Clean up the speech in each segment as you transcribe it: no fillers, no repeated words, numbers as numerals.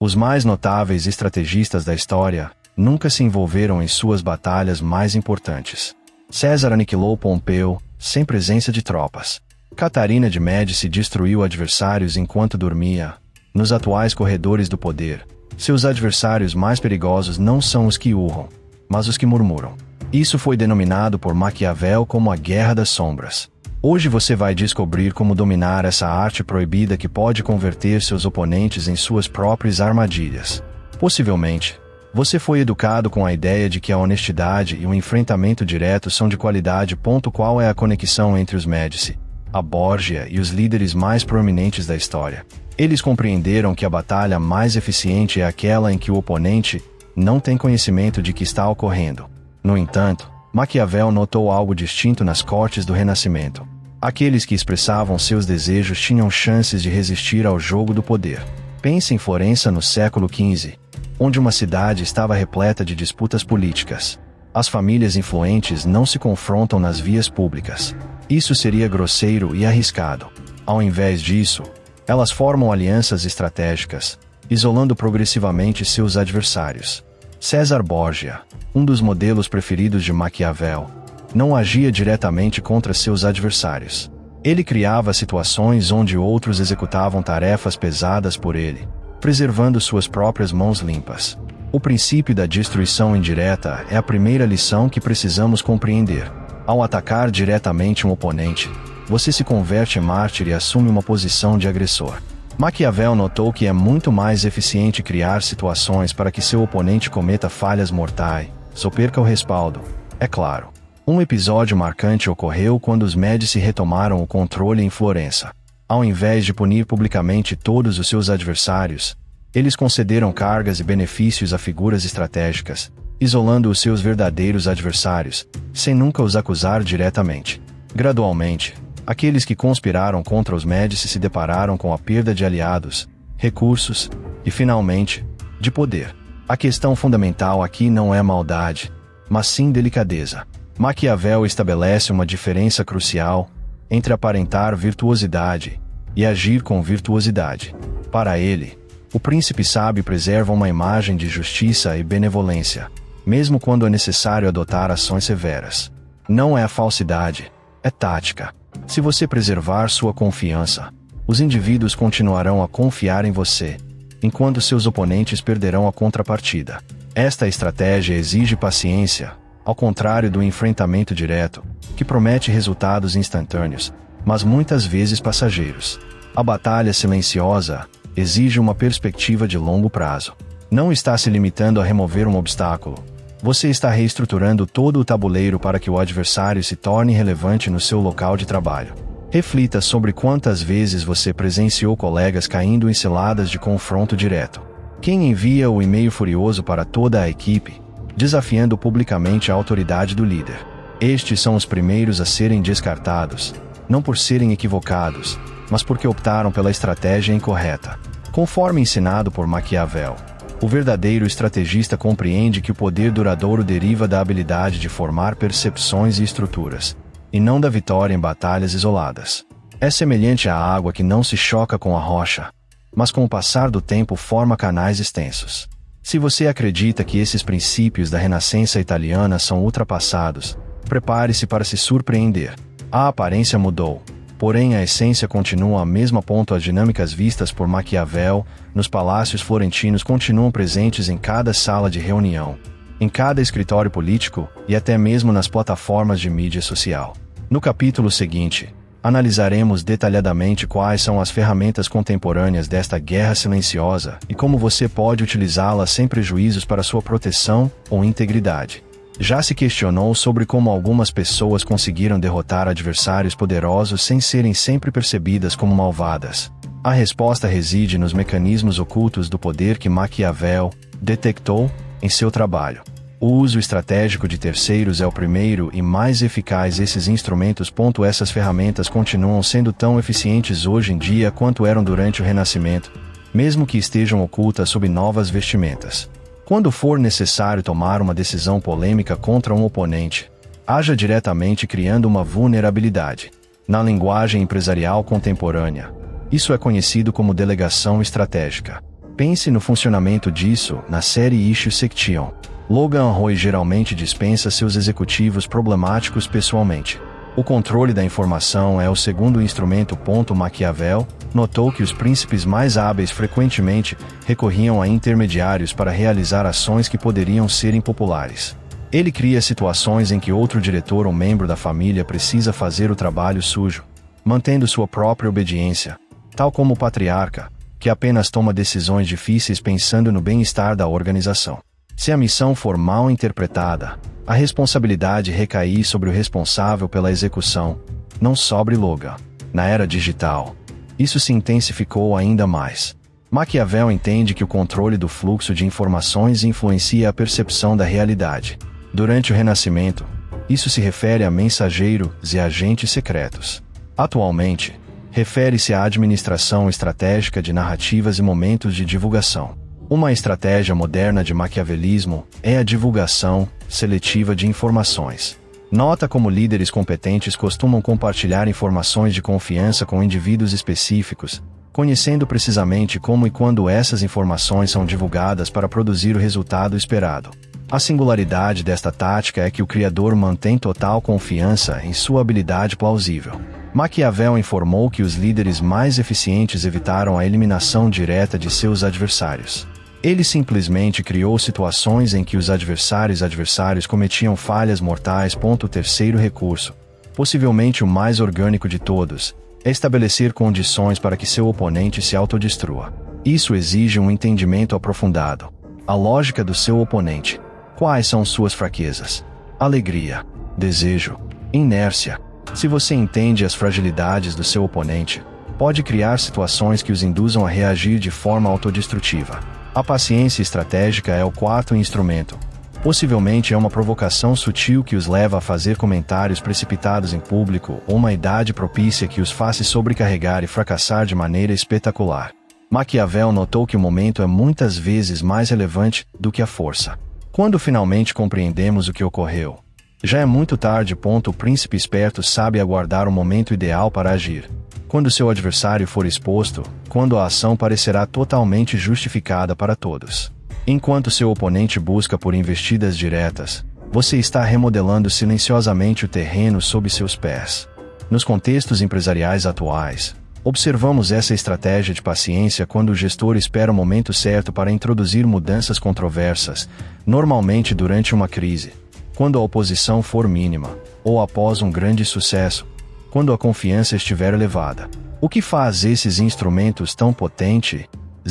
Os mais notáveis estrategistas da história nunca se envolveram em suas batalhas mais importantes. César aniquilou Pompeu, sem presença de tropas. Catarina de Médici destruiu adversários enquanto dormia. Nos atuais corredores do poder, seus adversários mais perigosos não são os que urram, mas os que murmuram. Isso foi denominado por Maquiavel como a Guerra das Sombras. Hoje você vai descobrir como dominar essa arte proibida que pode converter seus oponentes em suas próprias armadilhas. Possivelmente, você foi educado com a ideia de que a honestidade e o enfrentamento direto são de qualidade. Qual é a conexão entre os Médici, a Borgia e os líderes mais proeminentes da história? Eles compreenderam que a batalha mais eficiente é aquela em que o oponente não tem conhecimento de que está ocorrendo. No entanto, Maquiavel notou algo distinto nas cortes do Renascimento. Aqueles que expressavam seus desejos tinham chances de resistir ao jogo do poder. Pense em Florença no século XV, onde uma cidade estava repleta de disputas políticas. As famílias influentes não se confrontam nas vias públicas. Isso seria grosseiro e arriscado. Ao invés disso, elas formam alianças estratégicas, isolando progressivamente seus adversários. César Borgia, um dos modelos preferidos de Maquiavel, não agia diretamente contra seus adversários. Ele criava situações onde outros executavam tarefas pesadas por ele, preservando suas próprias mãos limpas. O princípio da destruição indireta é a primeira lição que precisamos compreender. Ao atacar diretamente um oponente, você se converte em mártir e assume uma posição de agressor. Maquiavel notou que é muito mais eficiente criar situações para que seu oponente cometa falhas mortais, ou perca o respaldo. É claro. Um episódio marcante ocorreu quando os Médici retomaram o controle em Florença. Ao invés de punir publicamente todos os seus adversários, eles concederam cargas e benefícios a figuras estratégicas, isolando os seus verdadeiros adversários, sem nunca os acusar diretamente. Gradualmente, aqueles que conspiraram contra os Médici se depararam com a perda de aliados, recursos e, finalmente, de poder. A questão fundamental aqui não é maldade, mas sim delicadeza. Maquiavel estabelece uma diferença crucial entre aparentar virtuosidade e agir com virtuosidade. Para ele, o príncipe sábio preserva uma imagem de justiça e benevolência, mesmo quando é necessário adotar ações severas. Não é a falsidade, é tática. Se você preservar sua confiança, os indivíduos continuarão a confiar em você, enquanto seus oponentes perderão a contrapartida. Esta estratégia exige paciência, ao contrário do enfrentamento direto, que promete resultados instantâneos, mas muitas vezes passageiros. A batalha silenciosa exige uma perspectiva de longo prazo. Não está se limitando a remover um obstáculo. Você está reestruturando todo o tabuleiro para que o adversário se torne relevante no seu local de trabalho. Reflita sobre quantas vezes você presenciou colegas caindo em ciladas de confronto direto. Quem envia o e-mail furioso para toda a equipe, desafiando publicamente a autoridade do líder? Estes são os primeiros a serem descartados, não por serem equivocados, mas porque optaram pela estratégia incorreta. Conforme ensinado por Maquiavel, o verdadeiro estrategista compreende que o poder duradouro deriva da habilidade de formar percepções e estruturas, e não da vitória em batalhas isoladas. É semelhante à água que não se choca com a rocha, mas com o passar do tempo forma canais extensos. Se você acredita que esses princípios da Renascença italiana são ultrapassados, prepare-se para se surpreender. A aparência mudou, porém a essência continua a mesma. As dinâmicas vistas por Maquiavel nos palácios florentinos continuam presentes em cada sala de reunião, em cada escritório político e até mesmo nas plataformas de mídia social. No capítulo seguinte, analisaremos detalhadamente quais são as ferramentas contemporâneas desta guerra silenciosa e como você pode utilizá-las sem prejuízos para sua proteção ou integridade. Já se questionou sobre como algumas pessoas conseguiram derrotar adversários poderosos sem serem sempre percebidas como malvadas? A resposta reside nos mecanismos ocultos do poder que Maquiavel detectou em seu trabalho. O uso estratégico de terceiros é o primeiro e mais eficaz. Esses instrumentos. Essas ferramentas continuam sendo tão eficientes hoje em dia quanto eram durante o Renascimento, mesmo que estejam ocultas sob novas vestimentas. Quando for necessário tomar uma decisão polêmica contra um oponente, haja diretamente criando uma vulnerabilidade. Na linguagem empresarial contemporânea, isso é conhecido como delegação estratégica. Pense no funcionamento disso na série Issue Section. Logan Roy geralmente dispensa seus executivos problemáticos pessoalmente. O controle da informação é o segundo instrumento. Maquiavel notou que os príncipes mais hábeis frequentemente recorriam a intermediários para realizar ações que poderiam ser impopulares. Ele cria situações em que outro diretor ou membro da família precisa fazer o trabalho sujo, mantendo sua própria obediência, tal como o patriarca, que apenas toma decisões difíceis pensando no bem-estar da organização. Se a missão for mal interpretada, a responsabilidade recair sobre o responsável pela execução, não sobre Logan. Na era digital, isso se intensificou ainda mais. Maquiavel entende que o controle do fluxo de informações influencia a percepção da realidade. Durante o Renascimento, isso se refere a mensageiros e agentes secretos. Atualmente, refere-se à administração estratégica de narrativas e momentos de divulgação. Uma estratégia moderna de maquiavelismo é a divulgação seletiva de informações. Nota como líderes competentes costumam compartilhar informações de confiança com indivíduos específicos, conhecendo precisamente como e quando essas informações são divulgadas para produzir o resultado esperado. A singularidade desta tática é que o criador mantém total confiança em sua habilidade plausível. Maquiavel informou que os líderes mais eficientes evitaram a eliminação direta de seus adversários. Ele simplesmente criou situações em que os adversários cometiam falhas mortais. O terceiro recurso, possivelmente o mais orgânico de todos, é estabelecer condições para que seu oponente se autodestrua. Isso exige um entendimento aprofundado. A lógica do seu oponente. Quais são suas fraquezas? Alegria, desejo, inércia. Se você entende as fragilidades do seu oponente, pode criar situações que os induzam a reagir de forma autodestrutiva. A paciência estratégica é o quarto instrumento. Possivelmente é uma provocação sutil que os leva a fazer comentários precipitados em público ou uma idade propícia que os faça sobrecarregar e fracassar de maneira espetacular. Maquiavel notou que o momento é muitas vezes mais relevante do que a força. Quando finalmente compreendemos o que ocorreu, já é muito tarde. O príncipe esperto sabe aguardar o momento ideal para agir. Quando seu adversário for exposto, quando a ação parecerá totalmente justificada para todos. Enquanto seu oponente busca por investidas diretas, você está remodelando silenciosamente o terreno sob seus pés. Nos contextos empresariais atuais, observamos essa estratégia de paciência quando o gestor espera o momento certo para introduzir mudanças controversas, normalmente durante uma crise, quando a oposição for mínima, ou após um grande sucesso, quando a confiança estiver elevada. O que faz esses instrumentos tão potentes,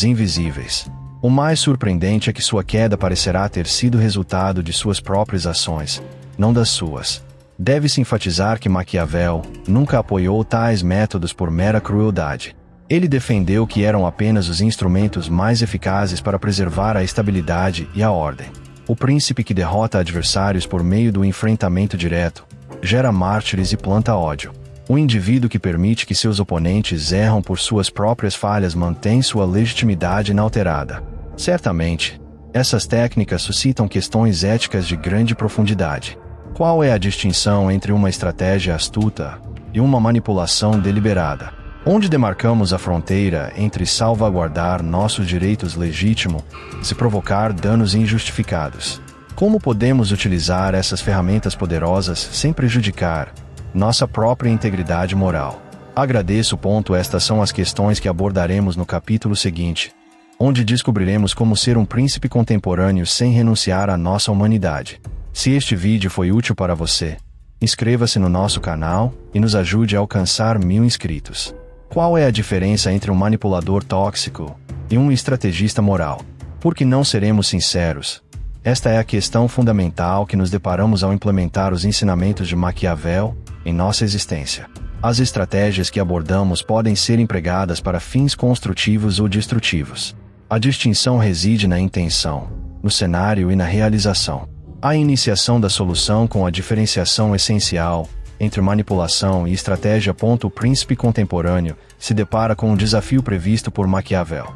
invisíveis? O mais surpreendente é que sua queda parecerá ter sido resultado de suas próprias ações, não das suas. Deve-se enfatizar que Maquiavel nunca apoiou tais métodos por mera crueldade. Ele defendeu que eram apenas os instrumentos mais eficazes para preservar a estabilidade e a ordem. O príncipe que derrota adversários por meio do enfrentamento direto gera mártires e planta ódio. O indivíduo que permite que seus oponentes erram por suas próprias falhas mantém sua legitimidade inalterada. Certamente, essas técnicas suscitam questões éticas de grande profundidade. Qual é a distinção entre uma estratégia astuta e uma manipulação deliberada? Onde demarcamos a fronteira entre salvaguardar nossos direitos legítimos e provocar danos injustificados? Como podemos utilizar essas ferramentas poderosas sem prejudicar nossa própria integridade moral? Agradeço. Estas são as questões que abordaremos no capítulo seguinte, onde descobriremos como ser um príncipe contemporâneo sem renunciar à nossa humanidade. Se este vídeo foi útil para você, inscreva-se no nosso canal e nos ajude a alcançar 1000 inscritos. Qual é a diferença entre um manipulador tóxico e um estrategista moral? Por que não seremos sinceros? Esta é a questão fundamental que nos deparamos ao implementar os ensinamentos de Maquiavel em nossa existência. As estratégias que abordamos podem ser empregadas para fins construtivos ou destrutivos. A distinção reside na intenção, no cenário e na realização. A iniciação da solução com a diferenciação essencial entre manipulação e estratégia. O príncipe contemporâneo se depara com um desafio previsto por Maquiavel.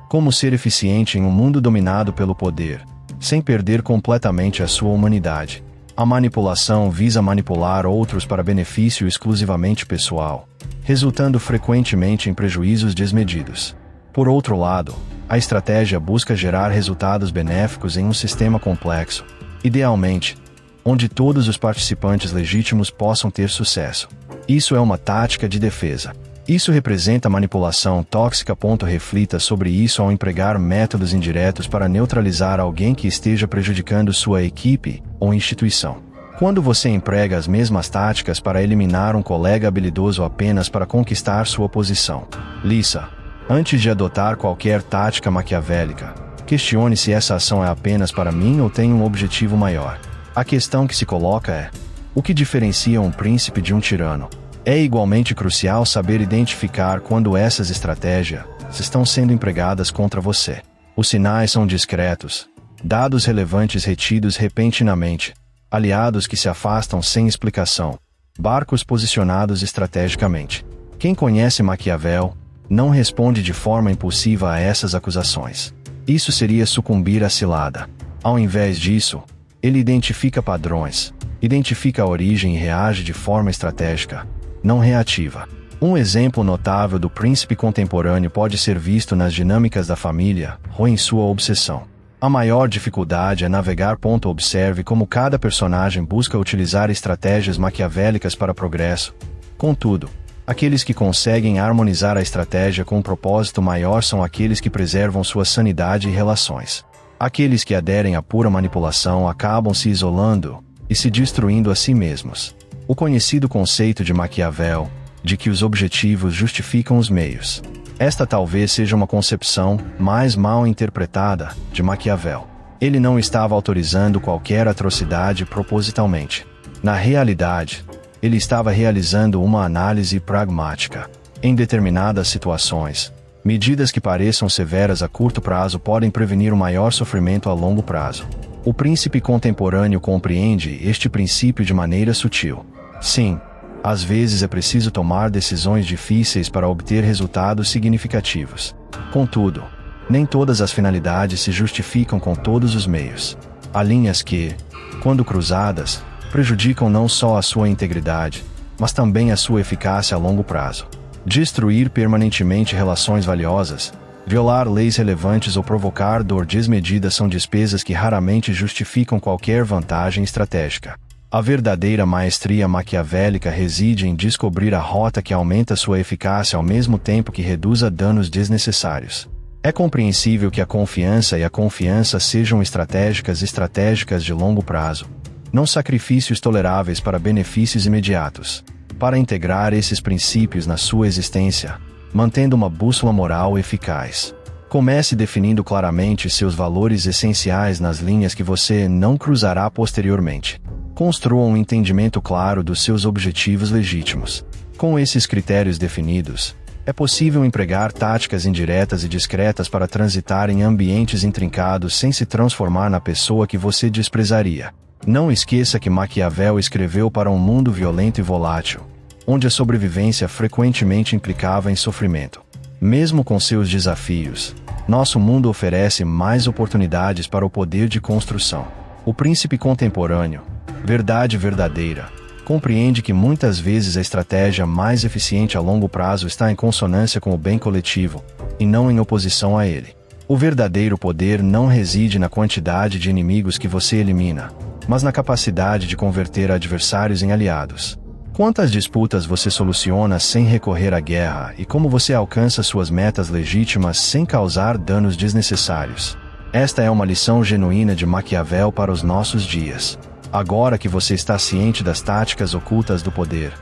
Como ser eficiente em um mundo dominado pelo poder, sem perder completamente a sua humanidade? A manipulação visa manipular outros para benefício exclusivamente pessoal, resultando frequentemente em prejuízos desmedidos. Por outro lado, a estratégia busca gerar resultados benéficos em um sistema complexo, idealmente, onde todos os participantes legítimos possam ter sucesso. Isso é uma tática de defesa. Isso representa manipulação tóxica. Reflita sobre isso ao empregar métodos indiretos para neutralizar alguém que esteja prejudicando sua equipe ou instituição. Quando você emprega as mesmas táticas para eliminar um colega habilidoso apenas para conquistar sua posição. Lisa, antes de adotar qualquer tática maquiavélica, questione se essa ação é apenas para mim ou tem um objetivo maior. A questão que se coloca é: o que diferencia um príncipe de um tirano? É igualmente crucial saber identificar quando essas estratégias estão sendo empregadas contra você. Os sinais são discretos, dados relevantes retidos repentinamente, aliados que se afastam sem explicação, barcos posicionados estrategicamente. Quem conhece Maquiavel não responde de forma impulsiva a essas acusações. Isso seria sucumbir à cilada. Ao invés disso, ele identifica padrões, identifica a origem e reage de forma estratégica, não reativa. Um exemplo notável do príncipe contemporâneo pode ser visto nas dinâmicas da família ou em sua obsessão. A maior dificuldade é navegar. Observe como cada personagem busca utilizar estratégias maquiavélicas para progresso. Contudo, aqueles que conseguem harmonizar a estratégia com um propósito maior são aqueles que preservam sua sanidade e relações. Aqueles que aderem à pura manipulação acabam se isolando e se destruindo a si mesmos. O conhecido conceito de Maquiavel, de que os objetivos justificam os meios. Esta talvez seja uma concepção mais mal interpretada de Maquiavel. Ele não estava autorizando qualquer atrocidade propositalmente. Na realidade, ele estava realizando uma análise pragmática. Em determinadas situações, medidas que pareçam severas a curto prazo podem prevenir o maior sofrimento a longo prazo. O príncipe contemporâneo compreende este princípio de maneira sutil. Sim, às vezes é preciso tomar decisões difíceis para obter resultados significativos. Contudo, nem todas as finalidades se justificam com todos os meios. Há linhas que, quando cruzadas, prejudicam não só a sua integridade, mas também a sua eficácia a longo prazo. Destruir permanentemente relações valiosas, violar leis relevantes ou provocar dor desmedida são despesas que raramente justificam qualquer vantagem estratégica. A verdadeira maestria maquiavélica reside em descobrir a rota que aumenta sua eficácia ao mesmo tempo que reduza danos desnecessários. É compreensível que a confiança e a confiança sejam estratégicas de longo prazo, não sacrifícios toleráveis para benefícios imediatos. Para integrar esses princípios na sua existência, mantendo uma bússola moral eficaz. Comece definindo claramente seus valores essenciais nas linhas que você não cruzará posteriormente. Construa um entendimento claro dos seus objetivos legítimos. Com esses critérios definidos, é possível empregar táticas indiretas e discretas para transitar em ambientes intrincados sem se transformar na pessoa que você desprezaria. Não esqueça que Maquiavel escreveu para um mundo violento e volátil, onde a sobrevivência frequentemente implicava em sofrimento. Mesmo com seus desafios, nosso mundo oferece mais oportunidades para o poder de construção. O príncipe contemporâneo, verdade verdadeira, compreende que muitas vezes a estratégia mais eficiente a longo prazo está em consonância com o bem coletivo, e não em oposição a ele. O verdadeiro poder não reside na quantidade de inimigos que você elimina, mas na capacidade de converter adversários em aliados. Quantas disputas você soluciona sem recorrer à guerra e como você alcança suas metas legítimas sem causar danos desnecessários? Esta é uma lição genuína de Maquiavel para os nossos dias. Agora que você está ciente das táticas ocultas do poder,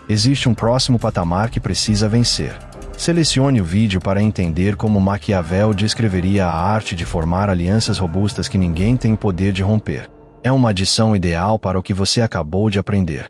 existe um próximo patamar que precisa vencer. Selecione o vídeo para entender como Maquiavel descreveria a arte de formar alianças robustas que ninguém tem o poder de romper. É uma adição ideal para o que você acabou de aprender.